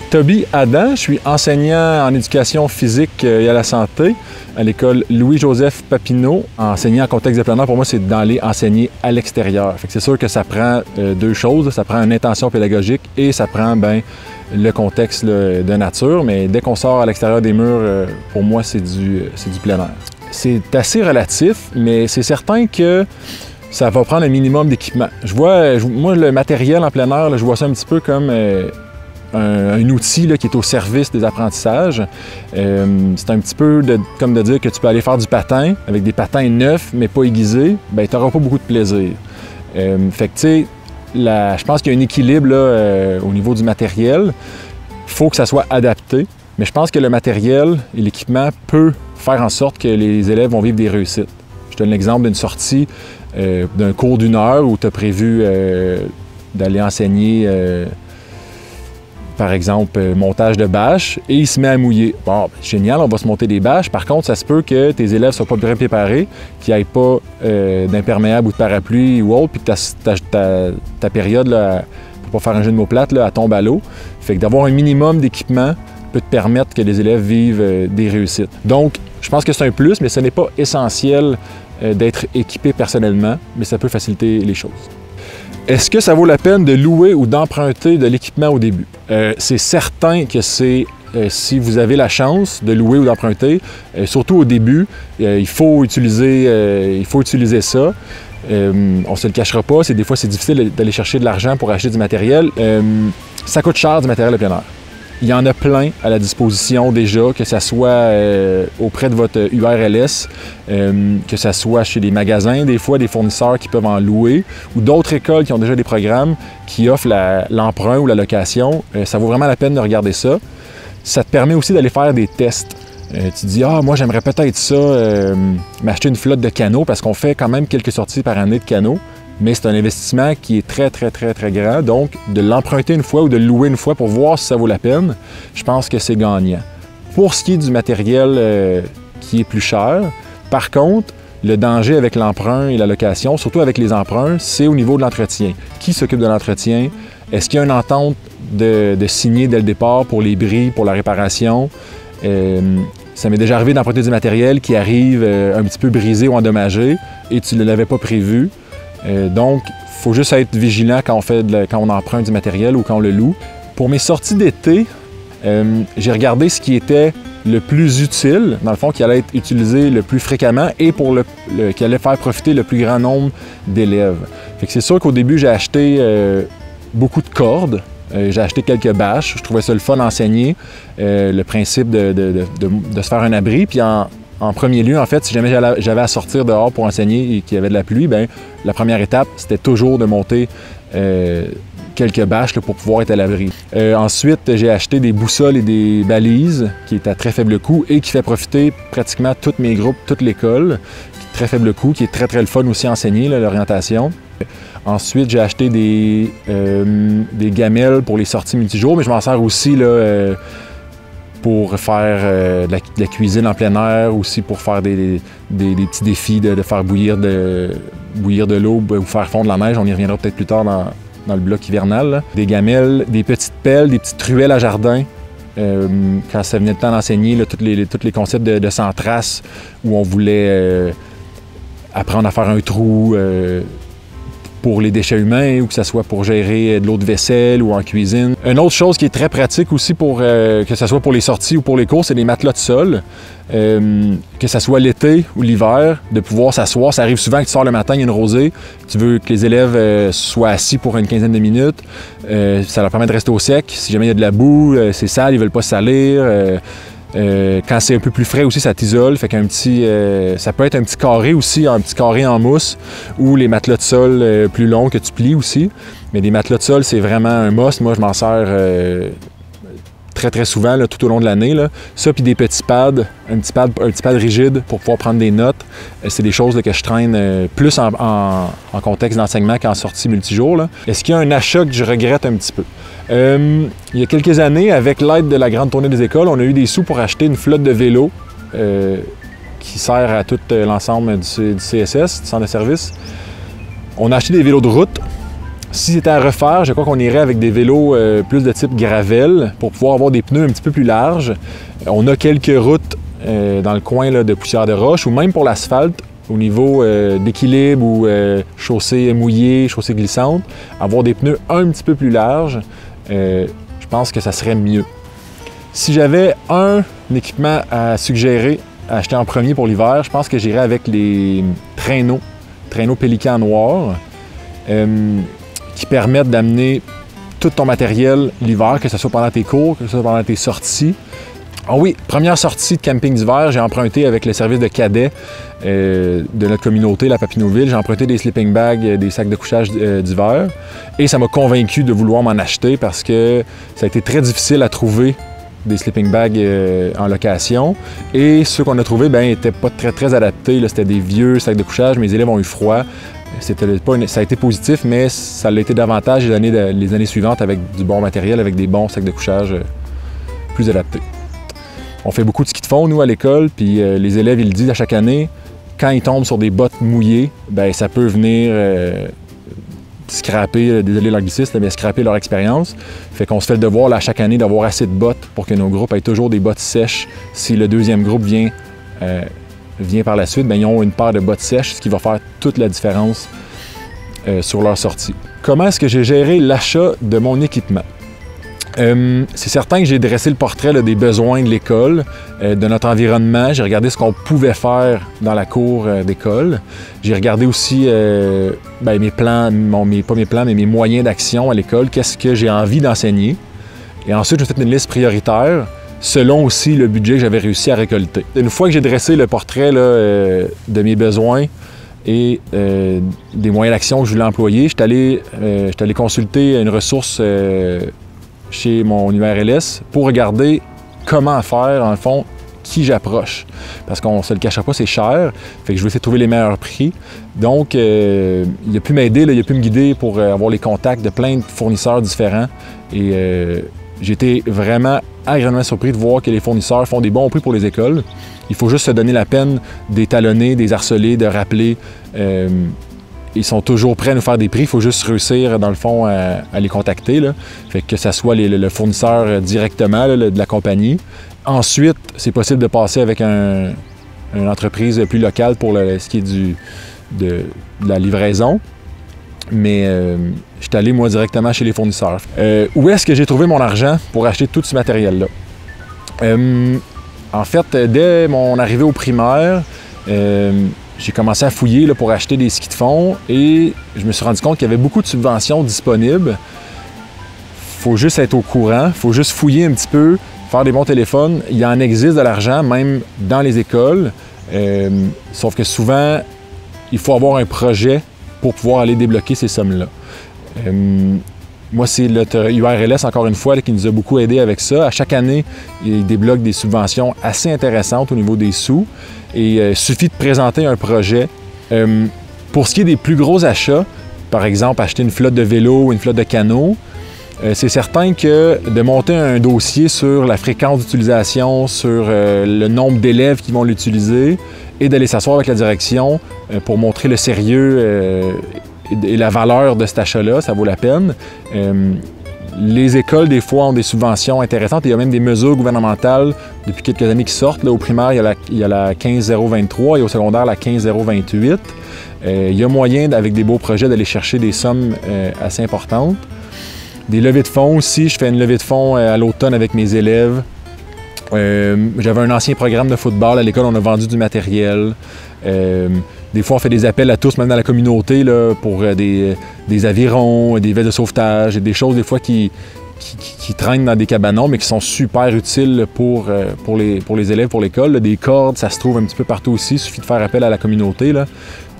Toby Adam, je suis enseignant en éducation physique et à la santé à l'école Louis-Joseph Papineau. Enseigner en contexte de plein air, pour moi, c'est d'aller enseigner à l'extérieur. C'est sûr que ça prend deux choses. Ça prend une intention pédagogique et ça prend le contexte de nature. Mais dès qu'on sort à l'extérieur des murs, pour moi, c'est du plein air. C'est assez relatif, mais c'est certain que ça va prendre un minimum d'équipement. Moi, le matériel en plein air, là, je vois ça un petit peu comme un outil là, qui est au service des apprentissages. C'est un petit peu comme de dire que tu peux aller faire du patin avec des patins neufs, mais pas aiguisés, tu n'auras pas beaucoup de plaisir. Fait que, tu sais, je pense qu'il y a un équilibre là, au niveau du matériel. Il faut que ça soit adapté, mais je pense que le matériel et l'équipement peut faire en sorte que les élèves vont vivre des réussites. Je te donne l'exemple d'une sortie d'un cours d'1 heure où tu as prévu d'aller enseigner par exemple, montage de bâches, et il se met à mouiller. Bon, génial, on va se monter des bâches. Par contre, ça se peut que tes élèves ne soient pas bien préparés, qu'il n'y ait pas d'imperméable ou de parapluie ou autre, puis que ta période, là, pour pas faire un jeu de mots plate, là, elle tombe à l'eau. Fait que d'avoir un minimum d'équipement peut te permettre que les élèves vivent des réussites. Donc, je pense que c'est un plus, mais ce n'est pas essentiel d'être équipé personnellement, mais ça peut faciliter les choses. Est-ce que ça vaut la peine de louer ou d'emprunter de l'équipement au début? C'est certain que si vous avez la chance de louer ou d'emprunter, surtout au début, il faut utiliser ça. On ne se le cachera pas, des fois c'est difficile d'aller chercher de l'argent pour acheter du matériel. Ça coûte cher du matériel de plein air. Il y en a plein à la disposition déjà, que ce soit auprès de votre URLS, que ce soit chez des magasins, des fois des fournisseurs qui peuvent en louer, ou d'autres écoles qui ont déjà des programmes qui offrent l'emprunt ou la location. Ça vaut vraiment la peine de regarder ça. Ça te permet aussi d'aller faire des tests. Tu dis « Ah, moi j'aimerais peut-être ça, m'acheter une flotte de canots » parce qu'on fait quand même quelques sorties par année de canots. Mais c'est un investissement qui est très, très, très, très grand. Donc, de l'emprunter une fois ou de le louer une fois pour voir si ça vaut la peine, je pense que c'est gagnant. Pour ce qui est du matériel qui est plus cher, par contre, le danger avec l'emprunt et la location, surtout avec les emprunts, c'est au niveau de l'entretien. Qui s'occupe de l'entretien? Est-ce qu'il y a une entente de signer dès le départ pour les bris, pour la réparation? Ça m'est déjà arrivé d'emprunter du matériel qui arrive un petit peu brisé ou endommagé et tu ne l'avais pas prévu. Donc, il faut juste être vigilant quand on emprunte du matériel ou quand on le loue. Pour mes sorties d'été, j'ai regardé ce qui était le plus utile, dans le fond, qui allait être utilisé le plus fréquemment et qui allait faire profiter le plus grand nombre d'élèves. C'est sûr qu'au début, j'ai acheté beaucoup de cordes. J'ai acheté quelques bâches. Je trouvais ça le fun d'enseigner, le principe de se faire un abri. Puis en premier lieu, en fait, si jamais j'avais à sortir dehors pour enseigner et qu'il y avait de la pluie, la première étape, c'était toujours de monter quelques bâches là, pour pouvoir être à l'abri. Ensuite, j'ai acheté des boussoles et des balises qui étaient à très faible coût et qui fait profiter pratiquement tous mes groupes, toute l'école, très faible coût, qui est très, très le fun aussi à enseigner, l'orientation. Ensuite, j'ai acheté des gamelles pour les sorties multijours, mais je m'en sers aussi là, pour faire de la cuisine en plein air, aussi pour faire des petits défis de faire bouillir de l'eau ou faire fondre la neige. On y reviendra peut-être plus tard dans le bloc hivernal. Là. Des gamelles, des petites pelles, des petites truelles à jardin. Quand ça venait le temps d'enseigner, tous les concepts de sans trace où on voulait apprendre à faire un trou pour les déchets humains ou que ce soit pour gérer de l'eau de vaisselle ou en cuisine. Une autre chose qui est très pratique aussi, que ce soit pour les sorties ou pour les cours, c'est les matelas de sol. Que ce soit l'été ou l'hiver, de pouvoir s'asseoir. Ça arrive souvent que tu sors le matin, il y a une rosée, tu veux que les élèves soient assis pour une quinzaine de minutes. Ça leur permet de rester au sec. Si jamais il y a de la boue, c'est sale, ils ne veulent pas se salir. Quand c'est un peu plus frais aussi, ça t'isole. Fait ça peut être un petit carré aussi, un petit carré en mousse, ou les matelas de sol plus longs que tu plies aussi. Mais les matelas de sol, c'est vraiment un must. Moi, je m'en sers très, très souvent, là, tout au long de l'année. Ça, puis des petits pads, un petit pad rigide pour pouvoir prendre des notes. C'est des choses là, que je traîne plus en contexte d'enseignement qu'en sortie multijour. Est-ce qu'il y a un achat que je regrette un petit peu? Il y a quelques années, avec l'aide de la grande tournée des écoles, on a eu des sous pour acheter une flotte de vélos qui sert à tout l'ensemble du CSS, du centre de service. On a acheté des vélos de route Si c'était à refaire, je crois qu'on irait avec des vélos plus de type gravel pour pouvoir avoir des pneus un petit peu plus larges. On a quelques routes dans le coin là, de poussière de roche ou même pour l'asphalte au niveau d'équilibre ou chaussée mouillée, chaussée glissante. Avoir des pneus un petit peu plus larges, je pense que ça serait mieux. Si j'avais un équipement à suggérer à acheter en premier pour l'hiver, je pense que j'irais avec les traîneaux Pélican noir. Qui permettent d'amener tout ton matériel l'hiver, que ce soit pendant tes cours, que ce soit pendant tes sorties. Ah oui, première sortie de camping d'hiver, j'ai emprunté avec le service de cadet de notre communauté, la Papineauville, j'ai emprunté des sleeping bags, des sacs de couchage d'hiver. Et ça m'a convaincu de vouloir m'en acheter parce que ça a été très difficile à trouver des sleeping bags en location. Et ceux qu'on a trouvés n'étaient pas très adaptés. C'était des vieux sacs de couchage, mes élèves ont eu froid. Ça a été positif, mais ça l'a été davantage les années suivantes avec du bon matériel, avec des bons sacs de couchage plus adaptés. On fait beaucoup de ski de fond, nous, à l'école, puis les élèves, ils le disent à chaque année, quand ils tombent sur des bottes mouillées, ça peut venir scraper, désolé l'anglicisme, mais scraper leur expérience. Fait qu'on se fait le devoir là, à chaque année d'avoir assez de bottes pour que nos groupes aient toujours des bottes sèches. Si le deuxième groupe vient par la suite, ils ont une paire de bottes sèches, ce qui va faire toute la différence sur leur sortie. Comment est-ce que j'ai géré l'achat de mon équipement? C'est certain que j'ai dressé le portrait là, des besoins de l'école, de notre environnement. J'ai regardé ce qu'on pouvait faire dans la cour d'école. J'ai regardé aussi mes plans, pas mes plans, mais mes moyens d'action à l'école. Qu'est-ce que j'ai envie d'enseigner? Et ensuite, j'ai fait une liste prioritaire selon aussi le budget que j'avais réussi à récolter. Une fois que j'ai dressé le portrait là, de mes besoins et des moyens d'action que je voulais employer, je suis allé consulter une ressource chez mon URLS pour regarder comment faire, en fond, qui j'approche. Parce qu'on ne se le cachera pas, c'est cher. Fait que je vais essayer de trouver les meilleurs prix. Donc, il a pu m'aider, il a pu me guider pour avoir les contacts de plein de fournisseurs différents. Et j'ai été vraiment agréablement surpris de voir que les fournisseurs font des bons prix pour les écoles. Il faut juste se donner la peine d'étalonner, des harceler, de rappeler. Ils sont toujours prêts à nous faire des prix. Il faut juste réussir, dans le fond, à les contacter. Là. Fait que ça soit le fournisseur directement là, de la compagnie. Ensuite, c'est possible de passer avec une entreprise plus locale pour ce qui est de la livraison. Mais je suis allé, moi, directement chez les fournisseurs. Où est-ce que j'ai trouvé mon argent pour acheter tout ce matériel-là? En fait, dès mon arrivée au primaire, j'ai commencé à fouiller là, pour acheter des skis de fond et je me suis rendu compte qu'il y avait beaucoup de subventions disponibles. Il faut juste être au courant, il faut juste fouiller un petit peu, faire des bons téléphones. Il y en existe de l'argent, même dans les écoles. Sauf que souvent, il faut avoir un projet pour pouvoir aller débloquer ces sommes-là. Moi, c'est notre URLS, encore une fois, là, qui nous a beaucoup aidés avec ça. À chaque année, il débloque des subventions assez intéressantes au niveau des sous. Et il suffit de présenter un projet. Pour ce qui est des plus gros achats, par exemple, acheter une flotte de vélos ou une flotte de canots, c'est certain que de monter un dossier sur la fréquence d'utilisation, sur le nombre d'élèves qui vont l'utiliser et d'aller s'asseoir avec la direction pour montrer le sérieux et la valeur de cet achat-là, ça vaut la peine. Les écoles, des fois, ont des subventions intéressantes. Il y a même des mesures gouvernementales depuis quelques années qui sortent. Là, au primaire, il y a la 15023 et au secondaire, la 15028. Il y a moyen, avec des beaux projets, d'aller chercher des sommes assez importantes. Des levées de fonds aussi. Je fais une levée de fonds à l'automne avec mes élèves. J'avais un ancien programme de football. À l'école, on a vendu du matériel. Des fois, on fait des appels à tous, même dans la communauté, là, pour des avirons, des vestes de sauvetage, des choses des fois qui traînent dans des cabanons, mais qui sont super utiles pour les élèves, pour l'école. Là. Des cordes, ça se trouve un petit peu partout aussi. Il suffit de faire appel à la communauté. Là.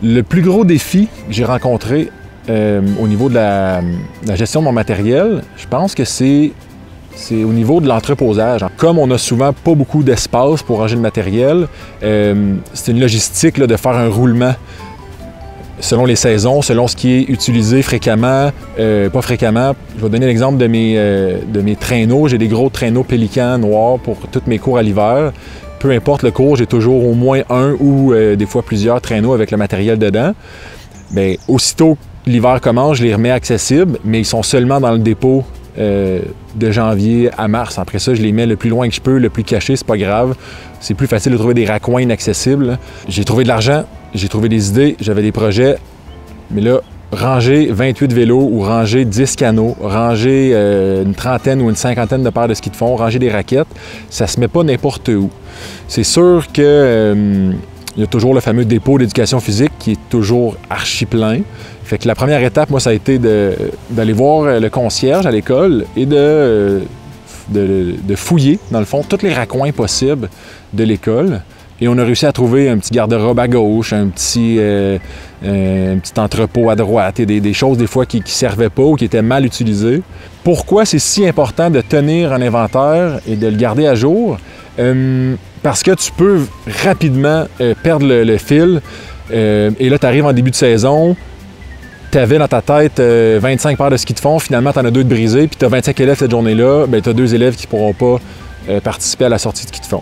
Le plus gros défi que j'ai rencontré au niveau de la gestion de mon matériel, je pense que c'est au niveau de l'entreposage. Comme on n'a souvent pas beaucoup d'espace pour ranger le matériel, c'est une logistique là, de faire un roulement selon les saisons, selon ce qui est utilisé fréquemment, pas fréquemment. Je vais donner l'exemple de mes traîneaux. J'ai des gros traîneaux Pélican noirs pour toutes mes cours à l'hiver. Peu importe le cours, j'ai toujours au moins un ou des fois plusieurs traîneaux avec le matériel dedans. Bien, aussitôt l'hiver commence, je les remets accessibles, mais ils sont seulement dans le dépôt de janvier à mars. Après ça, je les mets le plus loin que je peux, le plus caché, c'est pas grave. C'est plus facile de trouver des raccoins inaccessibles. J'ai trouvé de l'argent, j'ai trouvé des idées, j'avais des projets, mais là, ranger 28 vélos ou ranger 10 canots, ranger une trentaine ou une cinquantaine de paires de skis de fond, ranger des raquettes, ça se met pas n'importe où. C'est sûr que il y a toujours le fameux dépôt d'éducation physique qui est toujours archi plein. Fait que la première étape, moi, ça a été d'aller voir le concierge à l'école et de fouiller, dans le fond, tous les raccoins possibles de l'école. Et on a réussi à trouver un petit garde-robe à gauche, un petit entrepôt à droite et des choses des fois qui ne servaient pas ou qui étaient mal utilisées. Pourquoi c'est si important de tenir un inventaire et de le garder à jour? Parce que tu peux rapidement perdre le fil. Et là, tu arrives en début de saison, tu avais dans ta tête 25 paires de skis de fond, finalement, tu en as 2 de brisés, puis tu as 25 élèves cette journée-là, bien, tu as 2 élèves qui ne pourront pas participer à la sortie de ski de fond.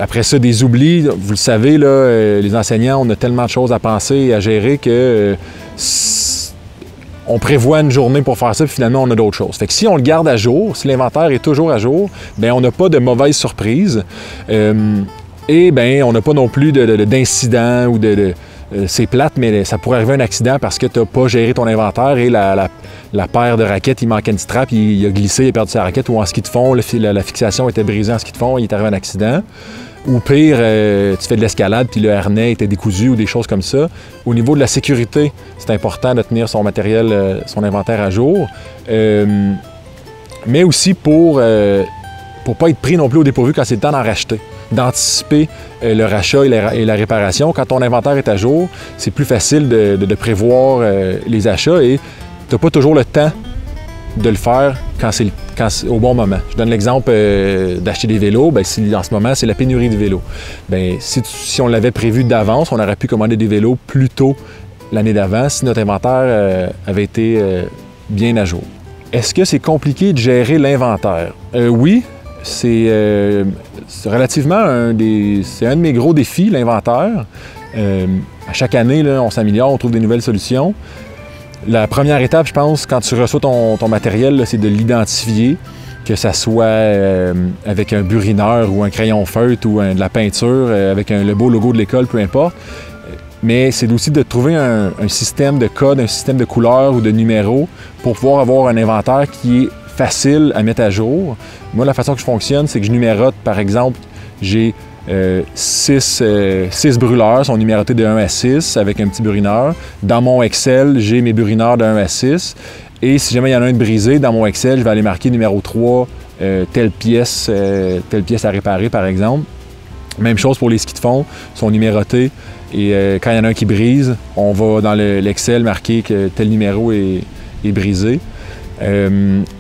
Après ça, des oublis, vous le savez, là, les enseignants, on a tellement de choses à penser et à gérer que on prévoit une journée pour faire ça, puis finalement, on a d'autres choses. Fait que si on le garde à jour, si l'inventaire est toujours à jour, bien, on n'a pas de mauvaises surprises. Et bien, on n'a pas non plus d'incidents ou c'est plate, mais ça pourrait arriver un accident parce que tu n'as pas géré ton inventaire et la paire de raquettes, il manquait une strap, il a glissé, il a perdu sa raquette, ou en ski de fond, la fixation était brisée en ski de fond, il est arrivé un accident. Ou pire, tu fais de l'escalade, puis le harnais était décousu ou des choses comme ça. Au niveau de la sécurité, c'est important de tenir son matériel, son inventaire à jour. Mais aussi pour ne pas être pris non plus au dépourvu quand c'est le temps d'en racheter, d'anticiper le rachat et la réparation. Quand ton inventaire est à jour, c'est plus facile de prévoir les achats et tu n'as pas toujours le temps de le faire quand c'est au bon moment. Je donne l'exemple d'acheter des vélos. Bien, si en ce moment, c'est la pénurie de vélos. Bien, si on l'avait prévu d'avance, on aurait pu commander des vélos plus tôt l'année d'avant si notre inventaire avait été bien à jour. Est-ce que c'est compliqué de gérer l'inventaire? Oui, c'est relativement c'est un de mes gros défis, l'inventaire. À chaque année, là, on s'améliore, on trouve des nouvelles solutions. La première étape, je pense, quand tu reçois ton matériel, c'est de l'identifier, que ça soit avec un burineur ou un crayon feutre ou de la peinture, avec le beau logo de l'école, peu importe. Mais c'est aussi de trouver un système de code, un système de couleurs ou de numéros pour pouvoir avoir un inventaire qui est facile à mettre à jour. Moi, la façon que je fonctionne, c'est que je numérote, par exemple, j'ai 6 brûleurs, sont numérotés de 1 à 6 avec un petit burineur. Dans mon Excel, j'ai mes burineurs de 1 à 6. Et si jamais il y en a un de brisé, dans mon Excel, je vais aller marquer numéro 3, telle pièce à réparer, par exemple. Même chose pour les skis de fond, sont numérotés. Et quand il y en a un qui brise, on va dans l'Excel marquer que tel numéro est brisé.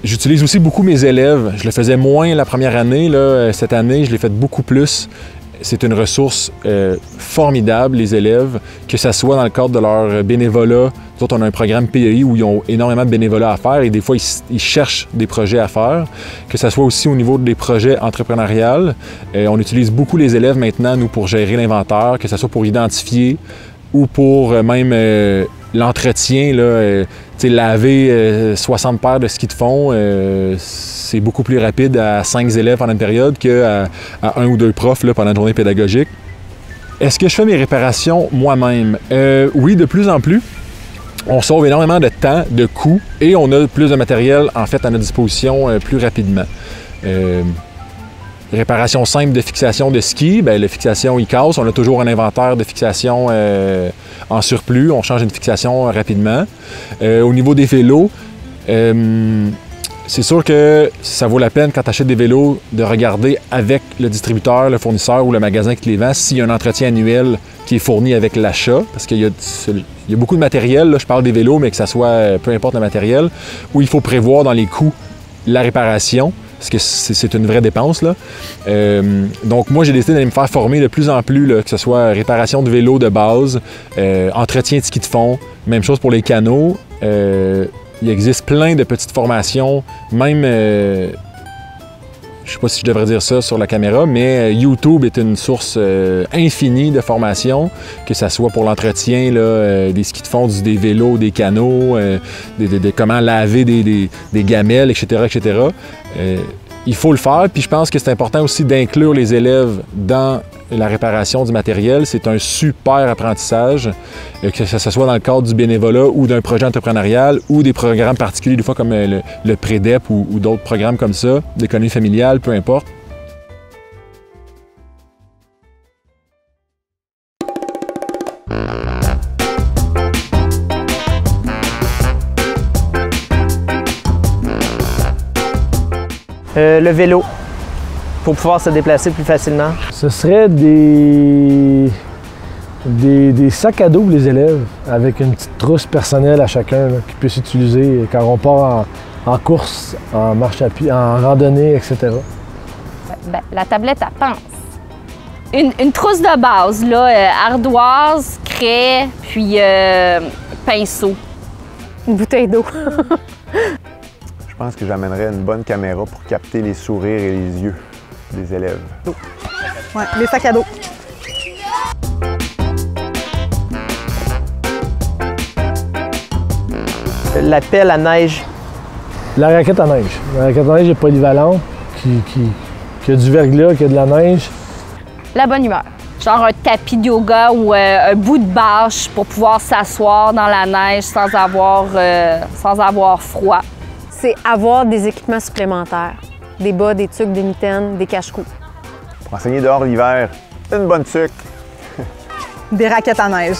J'utilise aussi beaucoup mes élèves. Je le faisais moins la première année. Là, cette année, je l'ai fait beaucoup plus. C'est une ressource formidable, les élèves, que ce soit dans le cadre de leur bénévolat. Nous autres, on a un programme PEI où ils ont énormément de bénévolat à faire et des fois, ils cherchent des projets à faire. Que ce soit aussi au niveau des projets entrepreneuriales. On utilise beaucoup les élèves maintenant, nous, pour gérer l'inventaire, que ce soit pour identifier ou pour même l'entretien. Laver 60 paires de skis de fond, c'est beaucoup plus rapide à 5 élèves pendant une période qu'à 1 ou 2 profs là, pendant une journée pédagogique. Est-ce que je fais mes réparations moi-même? Oui, de plus en plus. On sauve énormément de temps, de coûts, et on a plus de matériel en fait à notre disposition plus rapidement. Réparation simple de fixation de ski, bien, la fixation il casse, on a toujours un inventaire de fixation en surplus, on change une fixation rapidement. Au niveau des vélos, c'est sûr que ça vaut la peine quand tu achètes des vélos de regarder avec le distributeur, le fournisseur ou le magasin qui les vend s'il y a un entretien annuel qui est fourni avec l'achat, parce qu'il y a beaucoup de matériel, là, je parle des vélos, mais que ça soit peu importe le matériel, où il faut prévoir dans les coûts la réparation, parce que c'est une vraie dépense, là. Donc moi, j'ai décidé d'aller me faire former de plus en plus, là, que ce soit réparation de vélo de base, entretien de ski de fond, même chose pour les canots. Il existe plein de petites formations, même je sais pas si je devrais dire ça sur la caméra, mais YouTube est une source infinie de formation, que ce soit pour l'entretien des skis de fond, des vélos, des canots, comment laver des gamelles, etc., etc. Il faut le faire, puis je pense que c'est important aussi d'inclure les élèves dans la réparation du matériel. C'est un super apprentissage, que ce soit dans le cadre du bénévolat ou d'un projet entrepreneurial ou des programmes particuliers, des fois comme le Prédep ou d'autres programmes comme ça, d'économie familiale, peu importe. Le vélo, pour pouvoir se déplacer plus facilement. Ce serait des sacs à dos pour les élèves, avec une petite trousse personnelle à chacun là, qu'ils puissent utiliser quand on part en course, en marche à pied, en randonnée, etc. Ben, la tablette à pince. Une trousse de base, là, ardoise, craie, puis pinceau. Une bouteille d'eau. Je pense que j'amènerais une bonne caméra pour capter les sourires et les yeux des élèves. Ouais, les sacs à dos. La pelle à neige. La raquette à neige. La raquette à neige est polyvalente, qui a du verglas, qui a de la neige. La bonne humeur. Genre un tapis de yoga ou un bout de bâche pour pouvoir s'asseoir dans la neige sans avoir froid. C'est avoir des équipements supplémentaires. Des bas, des tucs, des mitaines, des cache-cou. Pour enseigner dehors l'hiver, une bonne tuque. Des raquettes à neige.